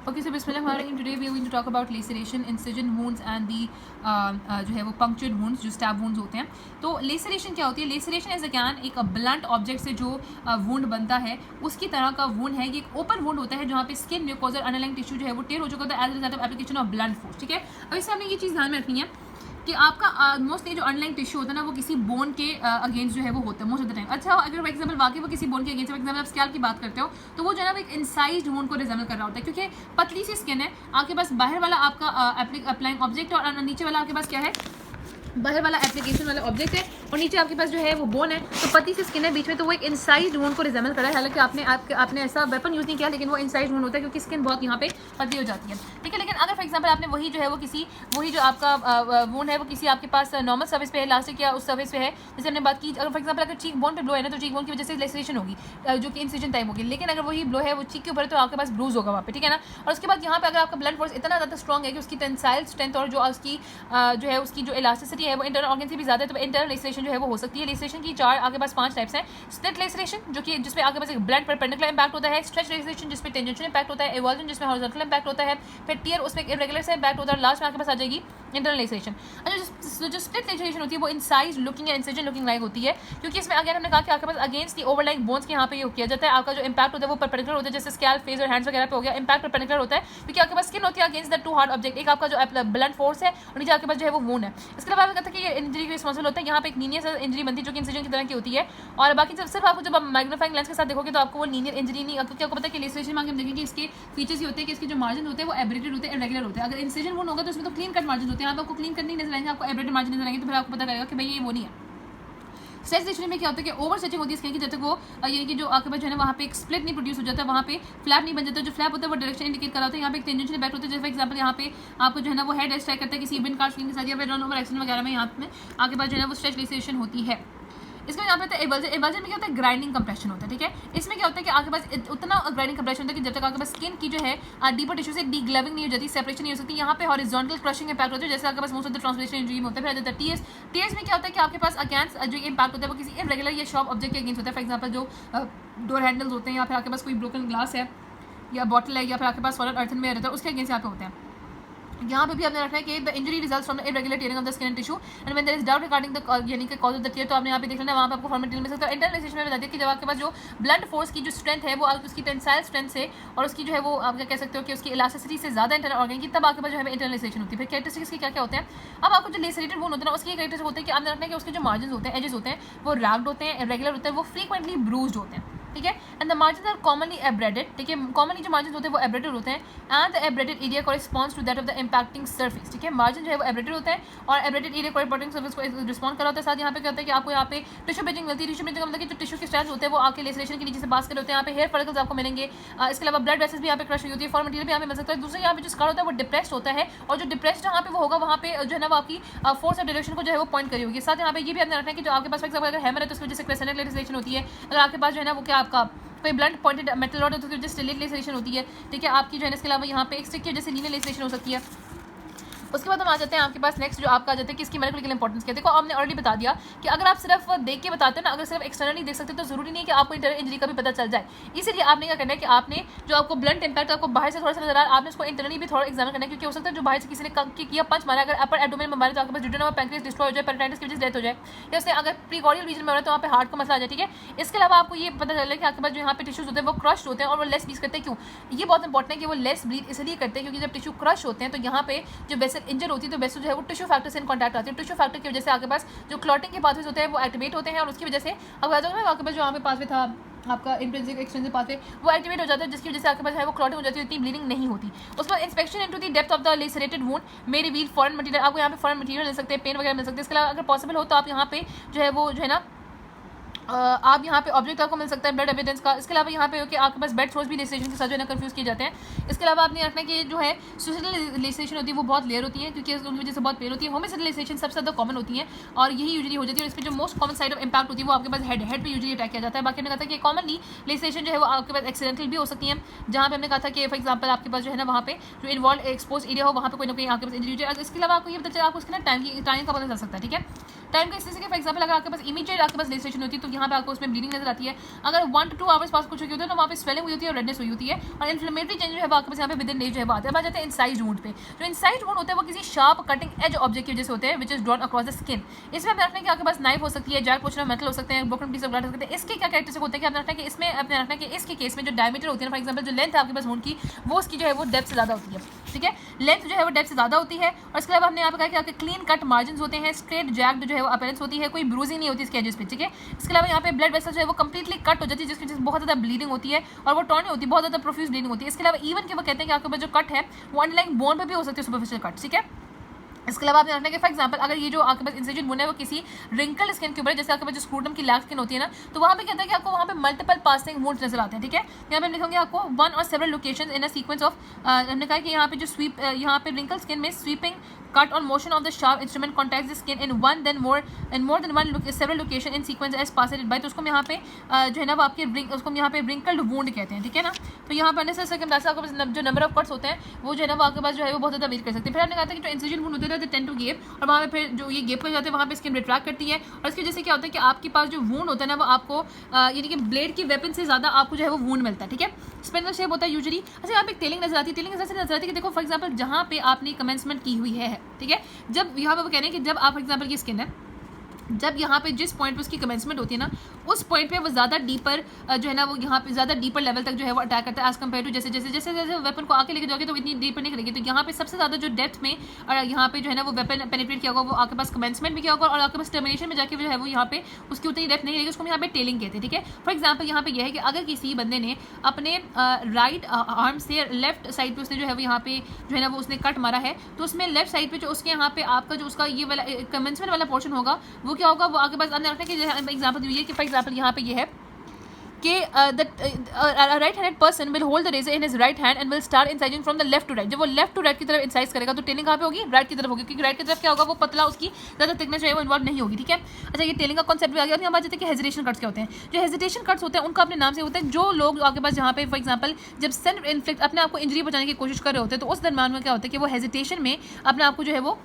Okay so बिस्मिल्लाहिर्रहमानिर्रहीम, today we are going to talk about laceration, incision wounds and the जो है वो punctured wounds, जो stab wounds होते हैं. तो लेसरेशन क्या होती है? लेसरेशन एज अगैन एक ब्लंट ऑब्जेक्ट से जो वुंड बनता है उसकी तरह का वुंड है. ये एक ओपन वुंड होता है जहाँ पे स्किन, म्यूकोसा और अंडरलाइंग टिश्यू जो है वो टेयर हो चुका होता है as result of application of blunt force. ठीक है, अब इससे हमने ये चीज़ ध्यान में रखनी है कि आपका मोस्टली जो अंडरलाइंग टिश्यू होता है ना वो किसी बोन के अगेंस्ट जो है वो होता है मोस्ट ऑफ द टाइम. अच्छा, अगर फॉर एग्जाम्पल वाकई वो किसी बोन के अगेंस्ट, फॉर एग्जाम्पल आप स्कैल्प की बात करते हो तो वो जो है ना एक इंसाइज्ड वुंड को रिजेंबल कर रहा होता है, क्योंकि पतली सी स्किन है. आपके पास बाहर वाला आपका अप्लाइंग ऑब्जेक्ट और नीचे वाला आपके पास क्या है? बाहर वाला एप्लीकेशन वाला ऑब्जेक्ट है और नीचे आपके पास जो है वो बोन है. तो पतली सी स्किन है बीच में, तो वो एक इनसाइड वुंड को रिजेंबल कर रहा है. हालांकि आपने ऐसा वेपन यूज़ नहीं किया, लेकिन वो इनसाइड वुंड होता है क्योंकि स्किन बहुत यहाँ पे पतली हो जाती है. ठीक है, लेकिन अगर फॉर एग्जांपल आपने वही जो है वो किसी वही जो आपका वुंड है वो किसी आपके पास नॉर्मल सर्विस पे है, इलास्टिक या उस सर्विस पे है, जैसे हमने बात की. अगर फॉर एग्जांपल अगर चीक बोन पे ब्लो है ना तो चीक बोन की वजह से लेसरेशन होगी जो कि इंसिजन टाइप होगी. लेकिन अगर वही ब्लो है वो चीक के ऊपर है तो आपके पास ब्रूज होगा वहाँ पे. ठीक है ना. और उसके बाद यहाँ पे अगर आपका ब्लड फोर्स इतना ज़्यादा स्ट्रॉन्ग है कि उसकी टेंसाइल स्ट्रेंथ और जो उसकी जो है उसकी जो इलास्टिसिटी है वो इंटरनल ऑर्गन से भी ज़्यादा है, तो इंटरनल लेसरेशन जो है वो हो सकती है. लेसरेशन की चार आपके पास 5 टाइप्स हैं. स्प्लिट लेसरेशन जो कि जिसमें आपके पास एक ब्लंट परपेंडिकुलर इंपैक्ट होता है. स्ट्रेच लेसरेशन जिसमें टेंजेंशियल इंपैक्ट होता है. एवॉल्यूशन जिसमें हॉरिजॉन्टल इंपैक्ट होता है. फिर टियर उसमें इरेगुलर से इंपैक्ट होता है. लास्ट में आपके पास आ जाएगी इंटरनल लेसरेशन. अच्छा, जो स्प्लिट लेसरेशन होती है वो इनसाइड लुकिंग या इंसिजन लुकिंग लाइक होती है, क्योंकि इसमें अगर हमने कहा कि आपके पास अगेंस्ट दी ओवरलाइंग बोन्स के यहाँ पे ये किया जाता है. आपका जो इंपैक्ट होता है वो परपेंडिकुलर होता है, जैसे स्कैल्प, फेस और हैंड्स वगैरह पे हो गया. इंपैक्ट परपेंडिकुलर होता है क्योंकि आपके पास स्किन होती है against the two hard object. एक आपका जो ब्लंट फोर्स है और नीचे आपके पास जो है वो वुंड है. इसके अलावा आपको कहता है कि ये इंजरी के रिस्पॉन्सिबल होता है. यहाँ पे एक लीनियर इंजरी बनती है जो कि इंसिजन की तरह की होती है. और बाकी सिर्फ आपको जब आप मैग्नीफाइंग लेंस के साथ देखोगे तो आपको वो लीनियर इंजरी नहीं, क्योंकि आपको पता है कि लेसरेशन में हम देखेंगे इसके फीचर्स ये होते हैं कि इसके जो मार्जिन होते हैं वो एब्रेटेड होते हैं, इरेगुलर होते हैं. अगर इंसिजन वुंड होगा तो उसमें तो क्लीन कट मार्जिन होते हैं. आप आपको क्लीन कट नहीं नजर आएंगे, आपको एब्रेटेड मार्जिन नजर आएंगे, तो फिर आपको पता लगेगा कि भाई ये वो नहीं है. स्ट्रेच लेसरेशन में क्या होता है कि ओवर स्ट्रेचिंग होती है स्किन की, जब तक वो यानी कि जो आपके पास जो है ना वहाँ पे एक स्प्लिट नहीं प्रोड्यूस हो जाता है, वहाँ पे फ्लैप नहीं बन जाता. जो फ्लैप होता है वो डायरेक्शन इंडिकेट करा होता है. यहाँ पे एक टेंजेंशियल इफेक्ट होता है. जैसे फॉर एग्जांपल यहाँ पे आपको जो है ना वो हेड स्ट्राइक करता है किसी इवेंट कार्ड स्किन के साथ या फिर रन ओवर एक्शन वगैरह में. यहाँ पे आपके पास जो है ना वो स्ट्रेच लेसरेशन होती है. इसमें यहाँ पे एवल्जन में क्या होता है? ग्राइंडिंग कंप्रेशन होता है. ठीक है, इसमें क्या होता है कि आपके पास उतना ग्राइंडिंग कंप्रेशन होता है कि जब तक आपके पास स्किन की जो है डीपर टिश्यू से डीग्लेविंग नहीं हो जाती, सेपरेशन नहीं हो सकती. यहाँ पे हॉरिजॉन्टल क्रशिंग इंपैक्ट होता है, जैसे आपके पास most of the translation injury में होता है. फिर आ जाता है टीएस में क्या होता है कि आपके पास अगेंस्ट जो इंपैक्ट होता है वो किसी इरेगुलर या शॉर्प ऑब्जेक्ट के अगेंस्ट होता है. फॉर एग्जाम्पल जो डोर हैंडल्स होते हैं या फिर आपके पास कोई ब्रोकन ग्लास है या बॉटल है या फिर आपके पास सॉलिड अर्थन में रहता है, उसके अगेंस्ट यहाँ पे होते हैं. यहाँ पे भी आपने रखना है कि the injury results from the irregular tearing of the skin and tissue and when there is doubt regarding the यानी कि कॉज ऑफ द टियर, तो आपने यहाँ पे देख लेना वहाँ पे आपको फॉर्मेट टियर मिल सकता है. इंटरनल लेसरेशन में बताती है कि जब आपके पास जो ब्लंट फोर्स की जो स्ट्रेंथ है वो उसकी टेंसाइल स्ट्रेंथ से और उसकी जो है वो आप क्या कह सकते हो कि उसकी इलास्टिसिटी से ज़्यादा इंटरनल ऑर्गन की, तब आपके पास जो है इंटरनल लेसरेशन होती है. फिर कैरेक्टरिस्टिक्स के क्या क्या होते हैं? अब आपको जो लेसरेटेड वुंड होता है ना उसकी कैरेक्टरिस्टिक होते हैं कि आपने रखना है कि उसके जो मार्जिन होते हैं, एजेस होते हैं, वो रैग्ड होते हैं, इरेगुलर होते हैं, वो फ्रीक्वेंटली ब्रूज्ड होते हैं. ठीक है, and the margin are commonly abraded. ठीक है, कॉमनली जो मार्जिन होते हैं वो एब्रेडेड होते हैं and the abraded area corresponds to that of the impacting surface. ठीक है, मार्जिन जो है वो एब्रेडेड होता है और एब्रेडेड एरिया कॉरेस्पॉन्डिंग सर्फेस को रिस्पॉन्ड करा होता है. साथ यहाँ पे क्या होता है कि आपको यहाँ पे टिश्यू ब्रिजिंग मिलती है. टिश्यू ब्रिजिंग मतलब कि जो टिश्यू के स्ट्रैंड्स होते हैं वो आके लेसरेशन के नीचे से पास कर होते हैं. यहाँ पे हेयर फॉलिकल्स आपको मिलेंगे. इसके अलावा ब्लड वेसल्स भी यहाँ पे क्रश होती है. फॉर मटेरियल भी यहाँ पे मिल सकता है. दूसरा यहाँ पे जो स्कार होता है वो डिप्रेस्ड होता है और जो डिप्रेस्ड यहाँ पे वो होगा वहाँ पे जो है ना वो आपकी फोर्स ऑफ डायरेक्शन को जो है वो पॉइंट करी होगी. साथ यहाँ पे ये भी आपने रखना है कि जो आपके पास अगर हैमर है तो उसकी वजह से क्रेसेंट लेसरेशन होती है. अगर आपके पास जो है ना वो क्या आपका कोई ब्लंट पॉइंटेड मेटल रॉड होती है तो स्टिलेट लेसरेशन होती है. ठीक है, आपकी जो है इसके अलावा यहाँ पे एक स्टिक की वजह से लीनियर लेसरेशन हो सकती है. उसके बाद हम आ जाते हैं आपके पास नेक्स्ट जो आपका आ जाता है कि इसकी मेडिकल इंपॉर्टेंस क्या है. देखो आपने ऑलरेडी बता दिया कि अगर आप सिर्फ देख के बताते हैं ना, अगर सिर्फ एक्सटर्नली देख सकते तो जरूरी नहीं है कि आपको इंटरनल इंजरी का भी पता चल जाए. इसीलिए आपने क्या करना है कि आपने जो आपको ब्लंट इंपैक्ट आपको बाहर से थोड़ा सा नजर आ रहा है, आपने उसको इंटरनली भी थोड़ा एग्जामिन करना है, क्योंकि हो सकता है जो बाहर से किसी ने किया पंच मारा, अगर अपर एब्डोमेन में मारे तो आपके पास ड्यूडेनम और पैंक्रियास डिस्ट्रॉय हो जाए, पेरिटोनिटिस की वजह से डेथ हो जाए, या उसने अगर प्रीकॉर्डियल रीजन में हो रहा है तो वहाँ पे हार्ट का मसला आ जाए. ठीक है, इसके अलावा आपको ये पता चल रहा है कि आपके पास जो यहाँ पे टिश्यूज होते हैं वो क्रश होते हैं और वो लेस ब्लीड करते हैं. क्यों? ये बहुत इंपॉर्टेंट है कि वो लेस ब्लीड इसलिए करते हैं क्योंकि जब टिश्यू क्रश होते हैं तो यहाँ पे जो वेसल इंजर होती है तो वेसल जो है वो टिश्यू फैक्टर से इन कॉन्टैक्ट आती है. टिश्यू फैक्टर की वजह से आपके पास जो क्लॉटिंग के पाथवेज होते हैं वो एक्टिवेट होते हैं और उसकी वजह से अब आपके पास जो यहाँ पे पाथवे था आपका इंट्रिंसिक एक्सट्रिंसिक पाथवे वो एक्टिवेट हो जाता है, जिसकी वजह से आपके पास है वो क्लॉटिंग हो जाती है, इतनी ब्लीडिंग नहीं होती. उसके बाद inspection into the depth of the lacerated wound may reveal foreign material. आपको यहाँ पे फॉरेन मटेरियल मिल सकते हैं, पेन वगैरह मिल सकते हैं. इसके अलावा अगर पॉसिबल हो तो आप यहाँ पे जो है वो जो है ना आप यहाँ पे ऑब्जेक्ट आपको मिल सकता है ब्लड एविडेंस का. इसके अलावा यहाँ पे कि आपके पास बेड थ्रोज भी लेसरेशन के साथ जो है ना कंफ्यूज किए जाते हैं. इसके अलावा आपने रखना है कि जो है सुसाइडल लेसरेशन होती है वो बहुत लेयर होती है क्योंकि उनकी वजह से बहुत पेन होती है. होमिसाइडल लेसरेशन सबसे ज़्यादा कॉमन होती है और यही यूजली हो जाती है. और इस पर जो most common side of impact होती है वो आपके पास हेड पे यूजली अटैक किया जाता है. बाकी हमने कहा था कि कॉमनली लेसरेशन जो है वो आपके पास एक्सीडेंटल भी हो सकती है, जहाँ पे हमने कहा था कि फॉर एग्जाम्पल आपके पास जो है ना वहाँ पे जो इन्वॉल्व एक्सपोज एरिया हो वहाँ पे कोई ना कोई आपके पास इंजरी हो जाए. इसके अलावा आपको ये पता चला आपको उसके ना टाइम का पता चल सकता है. ठीक है, टाइम का इस तरह से फॉर एग्जाम्पल अगर आपके पास इमीडिएट आपके पास लेसरेशन होती है तो यहाँ पे आपको उसमें ब्लीडिंग नजर आती है। अगर 1 to 2 आवर्स पास कुछ होती है तो वहाँ पे स्वेलिंग हुई होती है और रेडनेस हुई होती है और इन्फ्लेमेटरी चेंज जो है आपके पास यहाँ पे विद इन डेज जो है आते हैं। बात जाते हैं इंसाइज वुंड पे। जो इंसाइज वुंड होता है वो किसी शार्प कटिंग एज ऑब्जेक्ट की वजह से होते हैं which is drawn across the skin. इसमें आप रखना है कि आपके पास नाइफ हो सकती है, जैक पोर्शन ऑफ मेटल हो सकते हैं, ब्रोकन पीस ऑफ ग्लास हो सकते हैं। इसके क्या कैरेक्टरिस्टिक होते हैं कि आपने रखना है कि इसमें आपने रखना है कि इसके केस में जो डायमीटर होती है, फॉर एग्जांपल जो लेंथ है आपके पास वुंड की, वो उसकी जो है वो डेप्थ से ज़्यादा होती है, ठीक है, लेंथ जो है वो डेप्थ से ज़्यादा होती है। और इसके अलावा हमने यहाँ पे कहा कि आपके क्लीन कट मार्जिन होते हैं, स्ट्रेट जैक्ड जो है वो अपीयरेंस होती है, कोई ब्रूजिंग नहीं होती इसके एजेस पे, ठीक है। इसके अलावा यहाँ पे ब्लड वेसल जो है वो कंप्लीटली कट हो जाती है जिसकी वजह से बहुत ज़्यादा ब्लीडिंग होती है और वो टॉर्न होती है, बहुत ज़्यादा प्रोफ्यूज ब्लीडिंग होती है। इसके अलावा इवन कि वो कहते हैं कि आपके पास जो कट है वो अंडरलाइंग बोन पे भी हो सकती है, सुपरफिशियल कट, ठीक है। इसके अलावा आपने रखना है कि फॉर एग्जांपल अगर ये जो आपके पास इंसिजन वुंड है वो किसी रिंकल स्किन के ऊपर, जैसे आपके पास जो स्क्रूटम की लैक स्किन होती है ना, तो वहाँ पे कहता है कि आपको वहाँ पे मल्टीपल पासिंग वुंड्स नजर आते हैं, ठीक है। यहाँ पे हम लिखेंगे आपको वन और several locations in a sequence of, हमने कहा कि यहाँ पे जो स्वीप, यहाँ पे रिंकल स्किन में sweeping cut or motion of the sharp instrument contacts the skin in one then more than one several location in sequence as passed it by। तो उसको हम यहाँ पे जो है ना वो आपके उसको हम यहाँ पे wrinkled wound कहते हैं, ठीक है ना। तो यहाँ पर से आपके पास जो नंबर ऑफ कट्स होते हैं वो जो है ना वो आपके पास जो है वो बहुत ज़्यादा वेरी कर सकते हैं। फिर हमने कहा था कि जो इंसिजन वुंड होते हैं तो टेंड टू गेप, और वहाँ पे फिर जो ये गेप कर जाते हैं वहाँ पे स्किन रिट्रैक्ट करती है और इसकी वजह से क्या होता है कि आपके पास जो वुंड होता है ना वो आपको यानी कि ब्लेड की वेपन से ज़्यादा आपको जो है वो वुंड मिलता है, ठीक है। स्पिनल शेप होता है यूजुअली। अच्छा, यहाँ पे टेलिंग नजर आती है, टेलिंग नजर आती है कि देखो फॉर एग्जाम्पल जहाँ पे आपने कमेंसमेंट की हुई है, ठीक है, जब यहाँ पे वो कह रहे हैं कि जब आप फॉर एग्जाम्पल की स्किन है, जब यहाँ पे जिस पॉइंट पे उसकी कमेंसमेंट होती है ना उस पॉइंट पे वो ज़्यादा डीपर जो है ना वो यहाँ पे ज़्यादा डीपर लेवल तक जो है वो अटैक करता है एज कम्पेयर टू जैसे जैसे जैसे जैसे वेपन को आके लेके जाओगे तो इतनी डीपर नहीं करेगी। तो यहाँ पे सबसे ज़्यादा जो डेप्थ में और यहाँ पे जो है ना वो वेपन पेनिट्रेट किया होगा वो आपके पास कमेंसमेंट में किया होगा और आपके पास टर्मिनेशन में जाके जो है वो यहाँ पे उसकी उतनी डेप्थ नहीं रहेगी, उसको हम यहाँ पे टेलिंग कहते हैं, ठीक है। फॉर एग्जाम्पल यहाँ पे यह है कि अगर किसी बंदे ने अपने राइट आर्म से लेफ्ट साइड पे उसने जो है वो यहाँ पे जो है ना वो उसने कट मारा है तो उसमें लेफ्ट साइड पे जो उसके यहाँ पे आपका जो उसका ये वाला कमेंसमेंट वाला पोर्शन होगा वो क्या होगा, वो आपके पास आपने रखना है कि एग्जाम्पल दी हुई है कि फॉर एग्जाम्पल यहाँ पे ये है कि right handed person will hold the razor in his right hand and will start incising from the left to right. जब वो लेफ्ट टू राइट की तरफ इंसाइज करेगा तो टेलिंग कहाँ पे होगी, राइट की तरफ होगी, क्योंकि राइट की तरफ क्या होगा वो पतला, उसकी ज़्यादा थिकनेस जो है वो इन्वॉल्व नहीं होगी, ठीक है। अच्छा, ये टेलिंग का कॉन्सेप्ट भी आ गया। और यहाँ बात जाती है कि हेजिटेशन कट्स क्या होते हैं। जो हेजिटेशन कट्स होते हैं उनका अपने नाम से होता है, जो लोग आपके पास जहाँ पे फॉर एग्जाम्पल जब सेल्फ इन्फ्लिक्ट अपने आपको इंजरी पहुंचाने की कोशिश कर रहे होते हैं तो उस दरम्यान में क्या होता है कि वो हेजिटेशन में अपने आपको जो है वो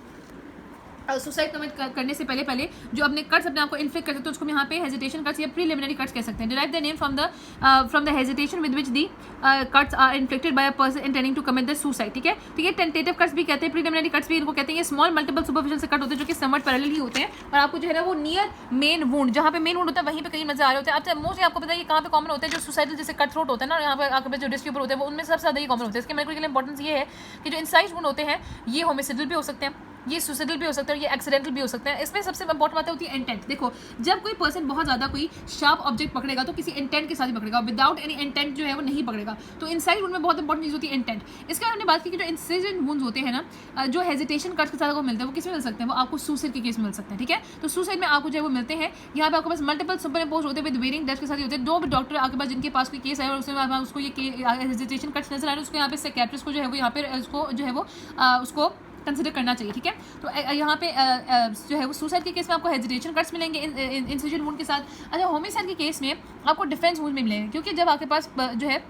सुसाइड कमिट करने से पहले जो अपने कट्स अपने आपको इन्फेक्ट करते हैं तो उसको हम यहाँ पे हेजिटेशन कट्स या प्रीलिमिनरी कट्स कह सकते हैं। Derive the name from the hesitation with which the cuts are inflicted by a person intending to commit the suicide, ठीक है। तो ये टेंटेटिव कट्स भी कहते हैं, प्रीलिमिनरी कट्स भी इनको कहते हैं। ये स्मॉल मल्टीपल सुपरफिशियल से कट होते हैं जो कि समवट पैरेलल ही होते हैं और आपको जो है ना वो नियर मेन वुंड, जहाँ पे मेन वुंड होता है वहीं पे कहीं नजर आ रहे होते हैं। अब मोस्टली आपको पता है कि कहाँ पे कॉमन होते हैं, जो सुसाइडल जैसे कट थ्रोट होता है ना, यहाँ पे आपके पास जो डिस्क ऊपर होते हैं वो उनमें सबसे ज़्यादा ही कॉमन होते हैं। इसके मेडिकल इंपॉर्टेंस ये है कि जो इंसाइज वुंड होते हैं ये होमिसाइडल भी हो सकते हैं, ये सुसाइडल भी हो सकता है, ये एक्सीडेंटल भी हो सकता है। इसमें सबसे इंपॉर्टेंट बात होती है इंटेंट। देखो, जब कोई पर्सन बहुत ज़्यादा कोई शार्प ऑब्जेक्ट पकड़ेगा तो किसी इंटेंट के साथ ही पकड़ेगा, विदाउट एनी इंटेंट जो है वो नहीं पकड़ेगा। तो इनसाइड वुंड में बहुत इंपॉर्टेंट चीज़ होती है इंटेंट। इसके बाद हमने बात की कि जो इंसिजन वुंड्स होते हैं ना, जो हेजिटेशन कट्स के साथ आपको मिलते हैं वो किस में मिल सकते हैं, वो आपको सुसाइड के केस में मिल सकते हैं, ठीक है। तो सुसाइड में आपको जो है वो मिलते हैं, यहाँ पे आपके पास मल्टीपल सुपर इम्पोज होते हैं विद वेरिंग डेप्थ के साथ होते हैं। दो डॉक्टर आपके पास जिनके पास कोई केस है और उसमें उसको ये हेजिटेशन कट्स नजर आ रहे हैं, उसको यहाँ पे साइकियाट्रिस्ट को जो है वो यहाँ पे उसको जो है वो उसको कंसिडर करना चाहिए, ठीक है। तो यहाँ पे जो है वो सुसाइड के केस में आपको हेजिटेशन कट्स मिलेंगे इंसिजन वुंड के साथ। अच्छा, होमिसाइड के केस में आपको डिफेंस वुंड में मिलेंगे, क्योंकि जब आपके पास जो है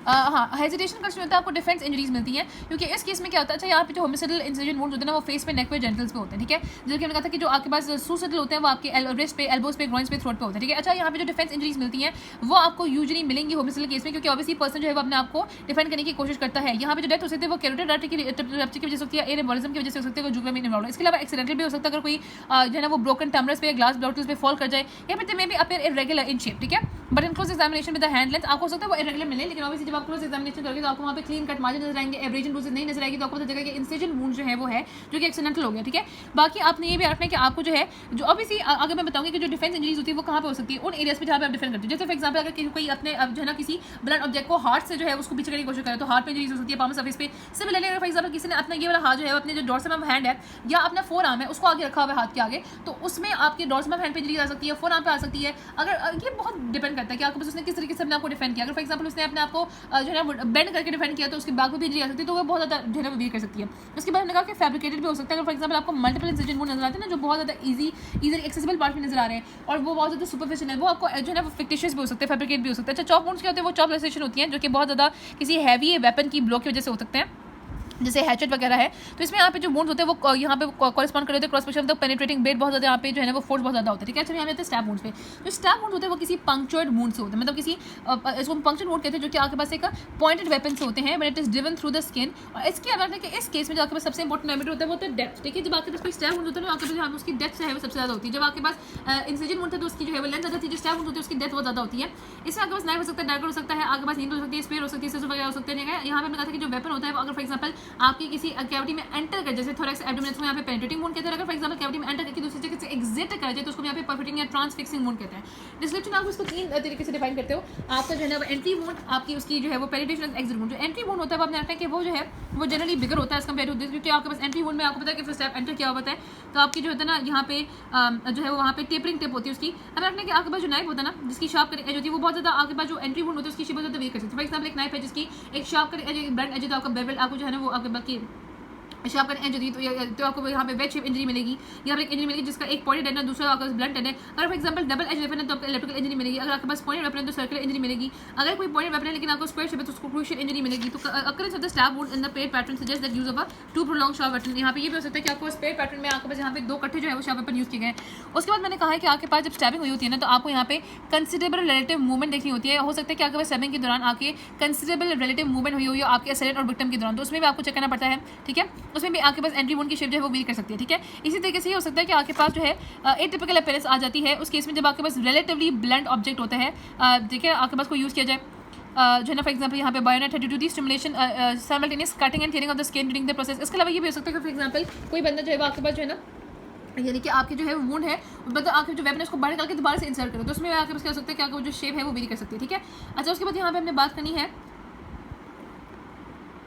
हाँ हेजिटेशन कट्स में होता है आपको डिफेंस इंजरीज मिलती हैं, क्योंकि इस केस में क्या होता है। अच्छा, यहाँ पे जो होमिसाइडल इंसिजन वुंड्स होते हैं ना वो फेस पे, नेक पे, जेंटल्स पे होते हैं, ठीक है। जबकि हमने कहा था कि जो आपके पास सुसाइडल होते हैं वो आपके रिस्ट पे, एल्बोज पे, ग्रॉइंस पे, थ्रोट पे होते हैं, ठीक है। अच्छा, यहाँ पे जो डिफेंस इंजरीज मिलती हैं वो आपको यूजुअली मिलेंगी होमिसाइडल केस में, क्योंकि ऑब्वियसली पर्सन जो है वो अपने आपको डिफेंड करने की कोशिश करता है। यहाँ पे जो डेथ हो सकती है वो कैरोटिड आर्टरी की वजह से होती है, एम्बोलिज्म की वजह से हो सकती है, जुगुलर वेन इन्वॉल्व। इसके अलावा एक्सीडेंटल भी हो सकता है, अगर कोई जो है ना वो ब्रोकन टम्बलर्स पे, ग्लास बॉटल्स पे फॉल कर जाए, या फिर may be appear irregular in shape, ठीक है। But in close examination with the hand length आपको हो सकता है वो इरेगुलर मिले, लेकिन ऑब्वियसली जब आप क्लोज एग्जामिनेशन करोगे तो आपको वहाँ पे क्लीन कट मार्जिन नजर आएंगे, एब्रेजन ब्रूसेस नहीं नजर आएगी, तो आपको पता चलेगा कि इंसिजन वुंड जो है वो है जो कि एक्सीडेंटल हो गया, ठीक है। बाकी आपने ये भी रखना है कि आपको जो है जो ऑब्वियसली आगे मैं बताऊंगी कि जो डिफेंस इंजरीज होती है वो कहाँ पे हो सकती है, उन एरियाज पे जहाँ पे आप डिफेंड करते हैं। जैसे फॉर एग्जाम्पल अगर कोई अपने जो है ना किसी ब्लड ऑब्जेक्ट को हार्ट से जो है उसको पीछे करने की कोशिश करे तो हार्ट पे इंजरीज हो सकती है, पाम सरफेस पे। सिमिलरली अगर फॉर एग्जाम्पल किसी ने अपना ये वाला हाथ जो है अपने जो डॉर्सम ऑफ हैंड है या अपना फोर आर्म है उसको आगे रखा हुआ है हाथ के आगे, तो उसमें आपके डॉर्सम ऑफ हैंड पे इंजरी आ सकती है, फोर आर्म पे आ सकती है। अगर ये बहुत डिपेंड करता है कि आपके पास उसने किस तरीके से अपने आपको डिफेंड किया। अगर फॉर एग्जाम्पल उसने अपने आपको जो है ना बेंड करके डिफेंड किया तो उसके बैक में भी इंजरी आ सकती है, तो वो बहुत ज़्यादा जो है वीक कर सकती है। उसके बाद हमने कहा कि फैब्रिकेटेड भी हो सकता है। अगर फॉर एग्जाम्पल आपको मल्टीपल इंसिजन वुंड नजर आते हैं ना जो बहुत ज़्यादा इजीली एक्सेसिबल पार्ट में नजर आ रहे हैं और वो बहुत ज़्यादा सुपरफिशियल है, वो आपको जो है ना फिक्टिशियस भी हो सकते हैं, फैब्रिकेट भी हो सकता है। अच्छा, चॉप वुंड्स क्या होते हैं, वो चॉप लेसेशन होती हैं जो कि बहुत ज़्यादा किसी हैवी वेपन की ब्लॉक की वजह से हो सकते हैं। जैसे हैचेट वगैरह है, तो इसमें यहाँ पे जो वुंड्स होते हैं वो यहाँ पे कॉरेस्पॉन्ड कर रहे होते हैं क्रॉस सेक्शन, मतलब पेनिट्रेटिंग ब्लेड बहुत ज़्यादा यहाँ पे जो है ना वो फोर्स बहुत ज़्यादा होता है, ठीक है। अच्छा यहाँ पे स्टैब वुंड्स पे, जो स्टैब वुंड्स होते हैं वो किसी पंक्चर्ड वुंड से होते हैं, मतलब किसी इसको पंक्चर्ड वुंड कहते हैं, जो कि आपके पास एक पॉइंटेड वेपन से होते हैं, but it is driven through the skin. और इसके अलावा कि इस केस में जो आपके पास सबसे इंपॉर्टेंट पैरामीटर होता है वो होता है डेप्थ, ठीक है। जब आपके पास कोई स्टैब वुंड होता है ना, आपके पास उसकी डेप्थ है वो सबसे ज़्यादा होती है। जब आपके पास इंसिजन वुंड था तो उसकी जो है वो लेंथ ज़्यादा थी, जो स्टैब वुंड होती है उसकी डेप्थ बहुत ज़्यादा होती है। इसमें आपके पास नाइफ हो सकता है, डैगर हो सकता है, आपके पास नीडल हो सकती है, स्पेयर हो सकती है, सिजर वगैरह हो सकते हैं। यहाँ पे हमने कहा था कि जो वेपन होता है वो अगर फॉर एग्जाम्पल आपकी किसी कैविटी में एंटर कर, जैसे थोरेक्स एब्डोमेन को यहाँ पे पेनिट्रेटिंग वुंड कहते हैं, अगर फॉर एग्जांपल कैविटी में एंटर करके दूसरी जगह से एग्जिट कर जाए तो उसको यहाँ पे परफोरेटिंग या ट्रांसफिक्सिंग वुंड कहते हैं। डिस्क्रिप्शन आप उसको 3 तरीके से डिफाइन करते हो। आपका जो है ना वो एंट्री वुंड, आपकी उसकी जो है वो पेनिट्रेशन एग्जिट वुंड। जो एंट्री वुंड होता है वो आपने रखना है कि वो जो है वो जनरली बिगर होता है एज कम्पेयर टू दिस, क्योंकि आपके पास एंट्री वुंड में आपको पता है कि फर्स्ट स्टेप एंटर किया होता है, तो आपकी जो होता है ना यहाँ पे जो है वो वहाँ पे टेपरिंग टिप होती है उसकी। अब रखने के आपके पास जो नाइफ होता है ना जिसकी शार्प कट एज होती है वो बहुत ज़्यादा आपके पास जो एंट्री वुंड होती है उसकी शेप बहुत ज़्यादा वीक कर सकती है। फॉर एग्जाम्पल एक नाइफ है जिसकी एक sharp cut edge blunt edge, तो आपका बेवल आपको जो है ना वो आपके बाकी शार्प कट एज होती है तो आपको यहाँ पे वेज शेप इंजरी मिलेगी, यहाँ पे एक इंजरी मिलेगी जिसका एक पॉइंटेड एंड है, दूसरा आपका ब्लंट एंड है। अगर for example double edge weapon है तो आपको इलेक्ट्रिकल इंजरी मिलेगी। अगर आपके पास पॉइंटेड वेपन है तो सर्कुलर इंजरी मिलेगी। अगर कोई पॉइंटेड वेपन है लेकिन आपको स्क्वायर शेप है तो उसको क्रूशियल इंजरी मिलेगी। तो occurrence of the stab wound in the paid pattern suggest that use of a 2 prolong sharp weapon. यहाँ पे ये भी हो सकता है कि आपको स्पेयर पैटर्न में आपके पास यहाँ पे 2 कट्ठे जो है वो शार्प वेपन यूज किए गए हैं। उसके बाद मैंने कहा है कि आपके पास जब स्टैबिंग हुई होती है ना तो आपको यहाँ पे कंसिडरेबल रिलेटिव मूवमेंट देखनी होती है। हो सकता है कि आपके पास स्टैबिंग के दौरान आके कंसिडरेबल रिलेटिव मूवमेंट हुई हो आपके असैलेंट और विक्टिम के दौरान, तो उसमें भी आपको चेक करना पड़ता है, ठीक है। उसमें भी आपके पास एंट्री वुंड की शेप जो है वो वील कर सकती है, ठीक है। इसी तरीके से ये हो सकता है कि आपके पास जो है एटिपिकल अपीयरेंस आ जाती है उस केस में जब आपके पास रिलेटिवली ब्लंट ऑब्जेक्ट होता है, ठीक है, आपके पास को यूज़ किया जाए जो है ना फॉर एग्जांपल यहाँ पे बायोनेट है due to the stimulation simultaneous cutting and tearing of the skin during the process. इसके अलावा ये भी हो सकता है कि फॉर एग्जांपल कोई बंदा जो है वो आपके पास जो है ना यानी कि आपके जो है वुंड है मतलब आपके जो वेपन है उसको बाहर निकाल के दोबारा से इंसर्ट करो, तो उसमें आपके पास क्या हो सकता है कि आपको जो शेप है वो वेरी कर सकती है, ठीक है। अच्छा उसके बाद यहाँ पे हमने बात करनी है,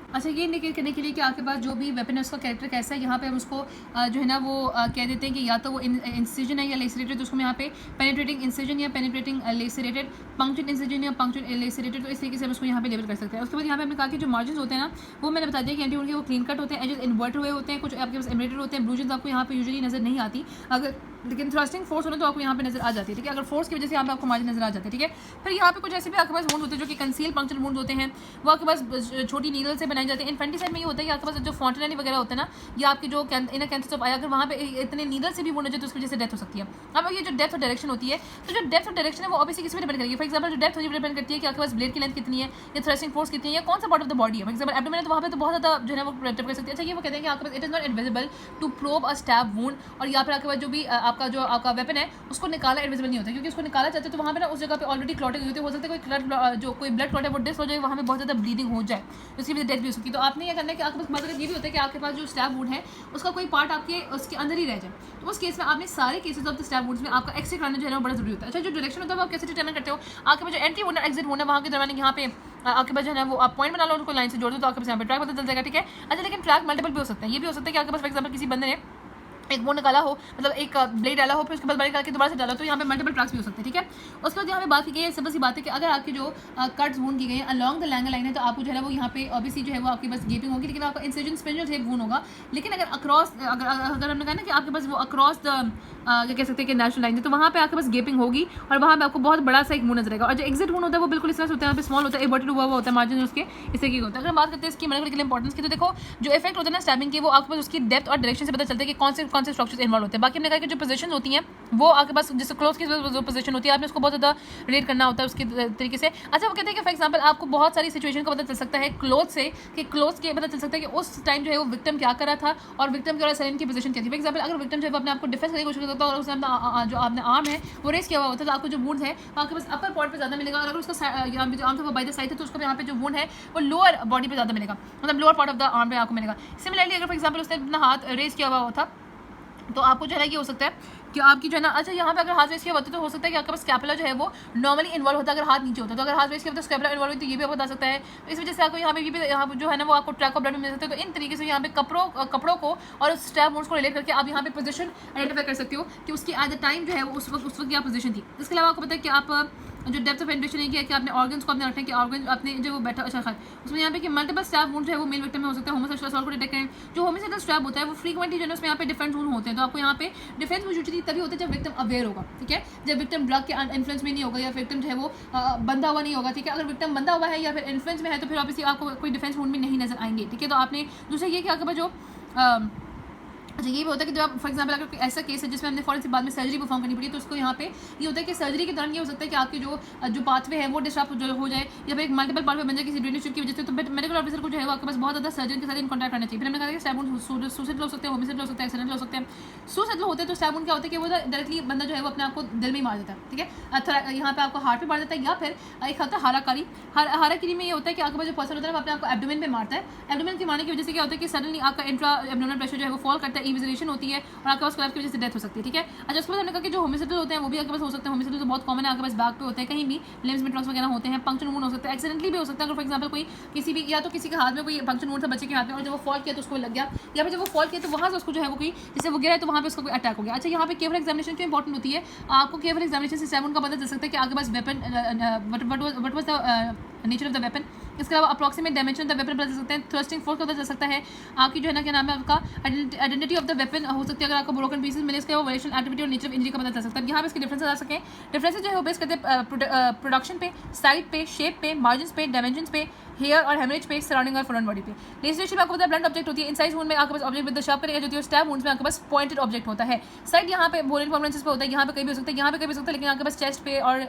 अच्छा ये इंडिकेट करने के लिए कि आपके पास जो भी वेपन है उसका कैरेक्टर कैसा है। यहाँ पे हम उसको जो है ना वो कह देते हैं कि या तो वो इंसिजन है या लेसरेटेड, तो उसको हम यहाँ पे पेनिट्रेटिंग इंसिजन या पेनिट्रेटिंग लेसरेटेड, पंक्चर्ड इंसिजन या पंक्चर्ड लेसरेटेड, तो इस तरीके से हम उसको यहाँ पे लेबल कर सकते हैं। उसके बाद यहाँ पे हमने कहा कि जो मार्जिन होते हैं ना वो मैंने बता दिया कि एंटी उनके वो क्लीन कट होते हैं, एजेस इन्वर्ट हुए होते हैं, कुछ आपके पास एम्ब्रॉयडर्ड होते हैं, ब्लूजन्स आपको यहाँ पे यूजुअली नजर नहीं आती, अगर लेकिन थ्रस्टिंग फोर्स होना तो आपको यहाँ पे नजर आ जाती है, ठीक है। अगर फोर्स की वजह से यहाँ पे आपको मार्जिन नजर आ जाते हैं, ठीक है। फिर यहाँ पे कुछ ऐसे भी आपके पास वुंड होते हैं जो कि कंसील पंक्चर वुंड होते हैं, वो आपके पास छोटी नीडल से बनाए जाते हैं। इन्फेंटिसाइड में ये होता है कि आपके पास जो फॉन्टेनानी वगैरह होता है ना या आपके जो इनर कैंसर ऑफ आई, अगर वहाँ पे इतने नीडल से भी वुंड हो जाए तो उसकी वजह से डेथ हो सकती है। अब ये जो डेप्थ और डायरेक्शन होती है, तो जो डेप्थ और डायरेक्शन है वो ऑब्वियसली किस पे डिपेंड करेगी। फॉर एग्जांपल जो डेप्थ होती है डिपेंड करती है कि आपके पास ब्लेड की लेंथ कितनी है या थ्रस्टिंग फोर्स कितनी है या कौन सा पार्ट ऑफ द बॉडी है। फॉर एग्जांपल एब्डोमेन है तो वहाँ पे तो बहुत ज़्यादा जो है वो प्रोटेक्ट कर सकती है। अच्छा ये वो कहते हैं कि आपके पास it is not invisible to probe a stab wound, और यहाँ पर आपके पास जो भी आपका वेपन है उसको निकाला इनविजिबल नहीं होता, क्योंकि उसको निकाला चाहते तो वहाँ पे ना उस जगह पे ऑलरेडी क्लॉटिंग होती है, हो सकता है कोई ब्लड क्लॉट है वो डिस हो जाए, वहाँ पे बहुत ज़्यादा ब्लीडिंग हो जाए, उसकी वजह डेथ भी हो सकती है। तो आपने ये करना है कि आपके पास ये भी होता है कि आपके पास जो स्टैब वुंड है उसका कोई पार्ट आपके उसके अंदर ही रह जाए, तो उस केस में आपने सारे cases of the stab wounds में आपका एक्सरे कराना जो है ना बड़ा जरूरी होता है। अच्छा जो डायरेक्शन होता है वो आप कैसे डिटरमाइन करते हो, आपके पास जो एंट्री वुंड एग्जिट वुंड है वहाँ के दरमियान यहाँ पे आपके पास जो है वो आप पॉइंट बना लो, उनको लाइन से जोड़ दो तो आपके पास यहाँ पे ट्रैक पता चल जाएगा, ठीक है। अच्छा लेकिन ट्रैक मल्टीपल भी हो सकता है, ये भी हो सकता है कि आपके पास फॉर एग्जाम्पल किसी बंदे ने एक वुंड निकाला हो, मतलब एक ब्लेड डाला हो फिर उसके बाद बारी निकाल के दोबारा से डाला, तो यहाँ पे मल्टीपल ट्रैक्स भी हो सकते हैं, ठीक है। उसके बाद यहाँ पे बात की गई है सिंपल सी बात है कि अगर आपकी जो कट्स वुंड की गई है अलॉन्ग द लैंगर लाइन है तो आपको जो है ना वो यहाँ पे ऑब्वियसली जो है वो आपके पास गेपिंग होगी, लेकिन आपका इंसिजन स्पिन जो है वुंड होगा। लेकिन अगर अक्रॉस अगर हमने कहा ना कि आपके पास वो अक्रॉस द क्या कह सकते हैं कि नेशनल लाइन है तो वहाँ पे आपके पास गेपिंग होगी और वहाँ पे आपको बहुत बड़ा सा एक वुंड नजर आएगा। और जो एग्जिट वुंड होता है वो बिल्कुल इस तरह से होता है, यहाँ पे स्मॉल होता है, एवर्टेड हुआ होता है मार्जिन उसके, इस तरीके होता है। अगर बात करते हैं इसकी मेडिकल इंपॉर्टेंस की तो देखो जो इफेक्ट होता है ना स्टैबिंग के वो आपके पास उसकी डेप्थ और डायरेक्शन से पता चलता है कि कौन से स्ट्रक्चर्स इन्वॉल्व होते हैं। बाकी हमने कहा कि जो पोजीशन होती हैं वो आपके पास जैसे क्लोज की जो पोजीशन होती है आपने उसको बहुत ज़्यादा रिलेट करना होता है उसके तरीके से। अच्छा वो कहते हैं कि फॉर एग्जांपल आपको बहुत सारी सिचुएशन का पता चल सकता है क्लोज से, कि क्लोज के पता चल सकता है कि उस टाइम जो है वो विक्टिम क्या कर रहा था और विक्टिम की और असैलेंट की पोजीशन क्या थी। फॉर एग्जांपल अगर विक्टिम जो है अपने आपको डिफेंस करने की कोशिश करता है और उसने अपना जो आपने आर्म है वो रेस किया हुआ होता है तो आपको जो वुंड है वो आपके पास अपर पॉइंट पे ज़्यादा मिलेगा, और अगर उसका यहाँ पे जो आर्म था वो बाय द साइड है तो उसको यहाँ पे जो वुंड है वो लोअर बॉडी पे ज़्यादा मिलेगा, मतलब lower part of the arm पे आपको मिलेगा। सिमिलरली अगर फॉर एग्जांपल उसने अपना हाथ रेस किया हुआ था तो आपको जो है ये हो सकता है कि आपकी जो है ना, अच्छा यहाँ पे अगर हाथ रेस किया होता है तो हो सकता है कि आपके पास स्कैपुला जो है वो नॉर्मली इन्वॉल्व होता है अगर हाथ नीचे होता है, तो अगर हाथ रेस किया होता है स्कैपुला इन्वॉल्व होती है तो ये भी आपको बता सकता है। तो इस वजह से आपको यहाँ पे ये भी यहाँ पे जो है ना वो आपको ट्रैक ऑफ ब्लड में मिल सकता है। तो इन तरीके से यहाँ पे कपड़ों को और उस स्टैब वुंड्स को रिलेट करके आप यहाँ पे पोजीशन आइडेंटिफाई कर सकते हो कि उसकी एट द टाइम जो है वो उस वक्त क्या पोजीशन थी। इसके अलावा आपको पता है कि आप जो डेप्थ ऑफ पेनिट्रेशन है कि आपने ऑर्गन्स को अपने रखने के ऑर्गन अपने जो वो बैठा अच्छा उसमें यहाँ पे कि मल्टीपल स्टैब वुंड जो है वो मेल विक्टिम में हो सकता है होमोसेक्सुअल असॉल्ट को डिटेक्ट करें। जो होमिसाइडल स्टैब होता है वो फ्रीक्वेंटली जो है उसमें यहाँ पे डिफेंस वुंड होते हैं, तो आपको यहाँ पे डिफेंस वुंड यूजुअली तभी होते हैं जब विक्टिम अवेयर होगा, ठीक है, जब विक्टिम ड्रग के इन्फ्लुएंस में नहीं होगा या विक्टिम जो है वो बंधा हुआ नहीं होगा, ठीक है। अगर विक्टिम बंधा हुआ है या फिर इन्फ्लुएंस में है तो फिर ऑब्वियसली आपको कोई डिफेंस वुंड में नहीं नजर आएंगे, ठीक है। तो आपने दूसरा ये कि आपके पास जो अच्छा ये भी होता है कि जब फॉर एग्जाम्पल अगर ऐसा केस है जिसमें हमने फॉरेंसिक बाद में सर्जरी परफॉर्म करनी पड़ी है, तो उसको यहाँ पे ये होता है कि सर्जरी के दौरान ये हो सकता है कि आपकी जो पाथवे है वो डिस्टर्ब हो जाए या फिर एक मल्टीपल पाथवे बन जाए किसी ड्रेनेज ट्यूब की वजह से, तो मेडिकल ऑफिसर को जो है वो आपके पास बहुत ज़्यादा सर्जन के साथ इन कॉन्टैक्ट करना चाहिए। फिर हमने कहा कि स्टैब वुंड सुसाइड हो सकते हैं, होमिसाइड हो सकते हैं, एक्सीडेंट हो सकते हैं। सुसाइड होते हैं तो स्टैब वुंड क्या होता है कि वो डायरेक्टली बंदा जो है वो अपने आपको दिल में ही मार देता है, ठीक है, यहाँ पे आपको हार्ट पे मार देता है, या फिर एक होता है हाराकारी। हाराकारी में ये होता है कि आपके पास जो पर्सन होता है वो अपने आपको एब्डोमेन पे मारता है। एब्डोमेन के मारने की वजह से क्या होता है कि सडनली आपका इंट्रा एब्डोमिनल प्रेशर जो है वो फॉल करता है, इविजरेशन होती है और आपके पास कोलैप्स की वजह से डेथ हो सकती है, ठीक है। अच्छा उसके बाद हमने कहा कि जो होमिसाइडल होते हैं वो भी आपके पास हो सकते हैं। होमिसाइडल तो बहुत कॉमन है, आपके पास बैक पे होते हैं, कहीं भी लिम्स में ट्रक्स वगैरह होते हैं, पंक्चर वुंड हो सकता है, एक्सीडेंटली भी हो सकता है। अगर फॉर एग्जांपल कोई किसी भी या तो किसी के हाथ में कोई पंक्चर वुंड था बच्चे के हाथ में और जब वो फॉल किया तो उसको लग गया, या फिर जब वो फॉल किया तो वहाँ से उसको जो है वो कोई जैसे वो गिरा है तो वहाँ पे उसको कोई अटैक हो गया। अच्छा यहाँ पे केवल एग्जामिनेशन क्यों इंपॉर्टेंट होती है, आपको केवल एग्जामिनेशन से स्टैब वुंड का पता चल सकता है कि आपके पास weapon what was the nature of the weapon. इसके अलावा approximate dimension of the weapon पता चल सकते हैं, थ्रस्टिंग फोर्स पता चल सकता है, आपकी जो है ना क्या नाम है आपका आइडेंटिटी ऑफ द वेपन हो सकती है। अगर आपको ब्रोकन पीसेस मिले इसके वेरिएशन एक्टिविटी और नेचर ऑफ इंजरी का पता चल सकता है। यहाँ पे इसके डिफरेंसेस आ सके, डिफरेंसेस जो है वो बेस करते हैं प्रोडक्शन पे, साइड पे, शेप पे, मार्जिन पे, डायमेंशन पे, हेयर और हेमरेज पे, सराउंडिंग और फ्रंट बॉडी पे। लेजिस्लेशन में आपको पता है ब्लंट ऑब्जेक्ट होती है, इनसाइज वुंड में आपके पास ऑब्जेक्ट विद द शार्प करेगा जो होती है, स्टैब वुंड्स में आपके पास पॉइंटेड ऑब्जेक्ट होता है। साइड यहाँ पे बोरल परफॉर्मेंसेस पे होता है, यहाँ पे कहीं भी हो सकता है, यहाँ पे कहीं भी हो सकता है, लेकिन आपके पास चेस्ट पे और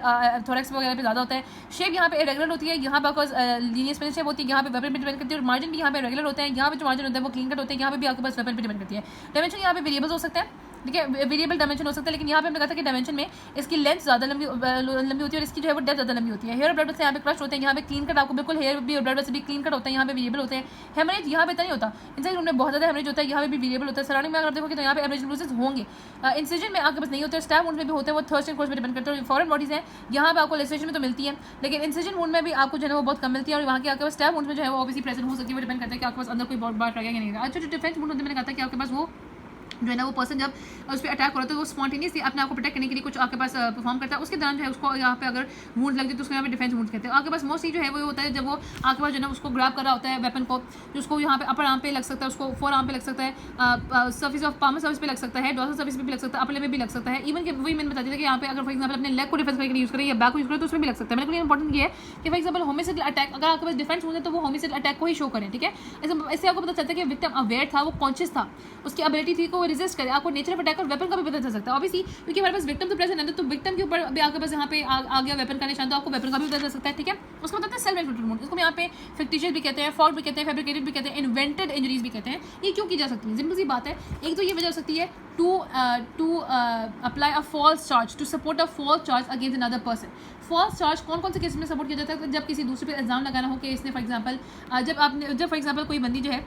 थोरैक्स वगैरह पे ज़्यादा होता है। शेप यहाँ पे इरेगुलर होती है, यहाँ पे आपके पास लीनियर स्पेस शेप होती है, यहाँ पे वेपन पे डिपेंड करती है, और मार्जिन भी यहाँ पे रेगुलर होते हैं, यहाँ पे जो मार्जिन होता है वो क्लीन कट होते हैं, यहाँ पे भी आपके पास वेपन पे डिपेंड करती है। डायमेंशन यहाँ पे वेरिएबल्स हो सकते हैं, ठीक है, वेरिएबल डायमेंशन हो सकता है, लेकिन यहाँ पे हमने कहा था कि डायमेंशन में इसकी लेंथ ज़्यादा लंबी होती है और इसकी जो है वो डेप्थ ज़्यादा लंबी होती है। हेयर और ब्लड से यहाँ पे क्रश होते हैं, यहाँ पे क्लीन कट आपको बिल्कुल हेयर भी और ब्लड से भी क्लीन कट होता है, यहाँ पे वेरिएबल होते हैं। हेमरेज यहाँ पे इतना नहीं होता, इनसाइड वुंड में बहुत ज़्यादा हेमरेज होता है, यहाँ पे भी वेरिएबल होता है। सराउंडिंग में अगर देखोगे तो यहाँ पे एवरेज ब्रूसेस होंगे, इंसिजन में आपके पास नहीं होते हैं, स्टैब वुंड में भी होते हैं, वो थर्स्ट एंड कोर्स पे डिपेंड करते हैं। फॉरेन बॉडीज हैं यहाँ पे आपको लेजिस्लेशन में तो मिलती है, लेकिन इंसिजन वुंड में भी आपको जो है वो बहुत कम मिलती है, और वहाँ के आपके पास स्टैब वुंड में जो है वो ऑब्वियसली प्रेजेंट हो सकती है, वो डिपेंड करता है कि आपके पास अंदर कोई बहुत बात रहेगा या नहीं। अच्छा जो डिफेंस वुंड होते हैं मैंने कहा था कि आपके पास वो जो है ना वो पर्सन जब उस पर अटैक हो रहा है तो वो स्पॉन्टेनियसली अपने आपको प्रोटेक्ट करने के लिए कुछ आपके पास परफॉर्म करता है, उसके दौरान जो है उसको यहाँ पे अगर वुंड लग जाए तो उसको यहाँ पे डिफेंस वुंड कहते हैं। आपके पास मोस्टली जो है वो होता है जब वो आपके पास जो है ना उसको ग्रैब कर रहा होता है वेपन को, जो उसको यहाँ पे अपर आर्म पे लग सकता है, उसको फोर आर्म पे लग सकता है, सर्फिस ऑफ पामर सर्विस पे लग सकता है, डॉर्सल सर्विस पे भी लग सकता है, अपर में भी लग सकता है। इवन कि वही मैंने बता दिया कि यहाँ पे अगर फॉर एग्जाम्पल अपने लेग को डिफेंस करने के लिए यूज़ करें या बैक को यूज़ करें तो उसमें भी लग सकता है। मेरे लिए इंपॉर्टेंट ये है कि फॉर एग्जाम्पल होमिसाइडल अटैक अगर आपके पास डिफेंस वुंड है तो वो होमिसाइडल अटैक को ही शो करें, ठीक है। इससे आपको पता चलता है कि विक्टिम अवेयर था, वो कॉन्शियस था, उसकी एबिलिटी थी को रेजिस्ट करे। आपको नेचर ऑफ अटैक और वेपन का भी पता चल सकता है ऑब्वियसली, क्योंकि हमारे पास विक्टिम तो प्रेजेंट है तो विक्टिम के ऊपर भी आपके पास यहाँ पे आ गया वेपन का निशान, तो आपको वेपन का भी पता चल सकता है, ठीक है। उसको बताते हैं सेल्फ इन्फ्लिक्टेड वुंड, इसको यहाँ पे फिक्टिशियस भी कहते हैं, फॉल्ट भी कहते हैं, फैब्रिकेटेड भी कहते हैं, इन्वेंटेड इंजरीज भी कहते हैं। ये क्यों की जा सकती है, सिंपल सी बात है, एक तो ये वजह हो सकती है to apply a false charge to support a false charge against another person. False charge कौन कौन से केस में सपोर्ट किया जाता है, जब किसी दूसरे पे इल्जाम लगाना हो कि इसने फॉर एग्जाम्पल जब फॉर एग्जाम्पल कोई बंदी जो है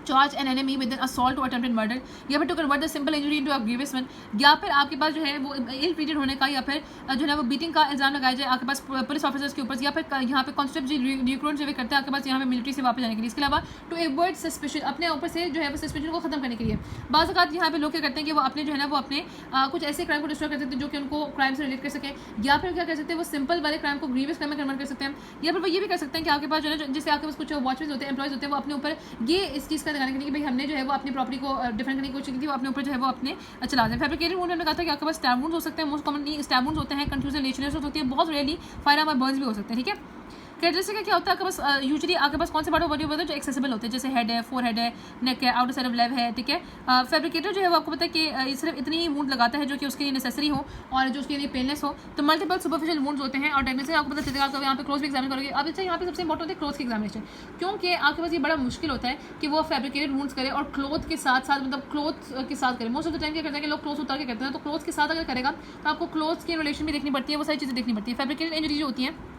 charge an enemy with an assault और अटेम्प्टेड मर्डर, या फिर to convert the simple injury into a grievous one, या फिर आपके पास जो है वो इल ट्रीटेड होने का या फिर जो है वो बीटिंग का इल्जाम लगाया जाए आपके पास पुलिस ऑफिसर्स के ऊपर, या फिर यहाँ पे कॉन्स्टेबल जो रिक्रूट जो करते हैं आपके पास यहाँ पे मिलिट्री से वापस जाने के लिए। इसके अलावा टू अवॉइड सस्पेशन, अपने ऊपर से जो है वो सस्पेशन को खत्म करने के लिए। बाज़ औक़ात यहाँ पे लोग क्या करते हैं कि वो अपने जो है ना वो अपने कुछ ऐसे क्राइम को डिस्ट्रॉय कर सकते हैं जो कि उनको क्राइम से रिलेट कर सके, या फिर क्या कर सकते हैं वो सिंपल वाले क्राइम को ग्रीवियस क्राइम में कन्वर्ट कर सकते हैं, या फिर वो ये भी कर सकते हैं कि आपके पास जो है जैसे आपके पास कुछ वॉचमैन होते हैं, एम्प्लॉयज होते हैं, वो अपने ऊपर ये इस चीज़ का दिखाने के लिए कि भाई हमने जो है वो अपनी प्रॉपर्टी को डिफेंड करने की कोशिश की थी, वो अपने ऊपर जो है वो अपने चला दें। फैब्रिकेटेड वुंड हमने कहा था कि आपके पास स्टैब वुंड्स हो सकते हैं, मोस्ट कॉमनली स्टैब वुंड्स होते हैं, कंफ्यूजन लेशनर्स होती है, बहुत रेयरली फायर आर्म और बर्न्स भी हो सकते हैं, ठीक है। कैरेक्टरिस्टिक क्या होता है आपके पास यूजुअली आपके पास कौन से पार्ट ऑफ बॉडी होते हैं जो एक्सेसिबल होते हैं, जैसे हेड है, फोर हेड है, नेक है, आउटर साइड ऑफ लेग है, ठीक है। फैब्रिकेटर जो है वो आपको पता है कि सिर्फ इतनी ही वुंड लगाता है जो कि उसके लिए नेसेसरी हो और जो उसके लिए पेनलेस हो। तो मल्टीपल सुपरफिशियल वुंड्स होते हैं और डायग्नोसिस आपको पता चलेगा, आपको यहाँ पे क्लोज भी एग्जामिन करोगे। अब अच्छा यहाँ पे सबसे इंपॉर्टेंट होता है क्लोथ की एग्जामिनेशन, क्योंकि आपके पास ये बड़ा मुश्किल होता है कि वो फैब्रिकेटेड वुंड्स करे और क्लोथ के साथ साथ मतलब क्लोथ के साथ करे। मोस्ट ऑफ द टाइम क्या करते हैं कि लोग क्लोथ उतार के करते हैं, तो क्लोथ के साथ अगर करेगा तो आपको क्लोथ की रिलेशन भी देखनी पड़ती है, वो सारी चीज़ें देखनी पड़ती है। फैब्रिकेटेड इंजरी जो होती है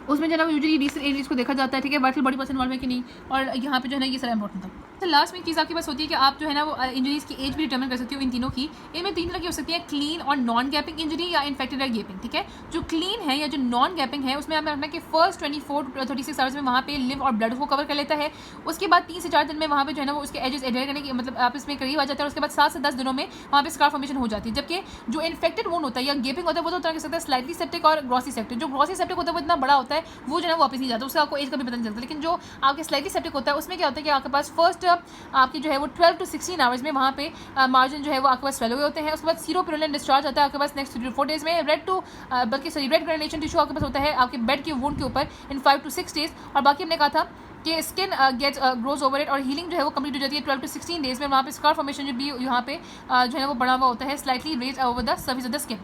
उसमें जो है यूजुअली रीसेंट एजेस को देखा जाता है, ठीक है, वाइटल बॉडी पर्सन इन्वॉल्व है कि नहीं, और यहाँ पे जो है ना ये सारा इंपॉर्टेंट था। तो लास्ट में चीज़ आपके पास होती है कि आप जो है ना वो इंजरीज़ की एज भी डिटर्मिन कर सकते हो इन तीनों की। इनमें 3 तरह की हो सकती है, क्लीन और नॉन गैपिंग इंजरी या इन्फेक्टेड या गेपिंग, ठीक है। जो क्लीन है या जो नॉन गैपिंग है उसमें हमें रखना कि फर्स्ट 24 to 36 आवर्स में वहाँ पे लिव और ब्लड को कवर कर लेता है। उसके बाद 3 से 4 दिन में वहाँ पे जो है ना वो उसके एजेस एडहेयर करने की मतलब आप इसमें करीब आ जाता है और उसके बाद 7 से 10 दिनों में वहाँ पे स्कार फॉर्मेशन हो जाती है। जबकि जो इन्फेक्टेड वुंड होता है या गेपिंग होता है वो तो तरह कर सकता है स्लाइटली सेप्टिक और ग्रॉसी सेप्टिक। जो ग्रॉसी सेप्टिक होता है वो इतना बड़ा होता है वो जो है वापस नहीं जाता, उससे आपको एज का भी पता नहीं चलता। लेकिन जो आपके स्लाइटली सेप्टिक होता है उसमें क्या होता है कि आपके पास फर्स्ट आपकी जो है वो 12 to 16 आवर्स में वहाँ पे मार्जिन जो है वो आपके पास फेलो हुए होते हैं। उसके बाद सीरोपिरुलेंट डिस्चार्ज आता है आपके पास नेक्स्ट 3 to 4 डेज में। रेड ग्रेनुलेशन टिश्यू आपके पास होता है आपके बेड के वुंड के ऊपर इन 5 to 6 डेज। और बाकी हमने कहा था कि skin gets grows over it और हीलिंग जो है वो कंप्लीट हो जाती है 12 to 16 डेज में। वहाँ पे स्कार फॉर्मेशन जो भी यहाँ पे जो है वो बड़ा हुआ होता है slightly raise over the surface of the skin.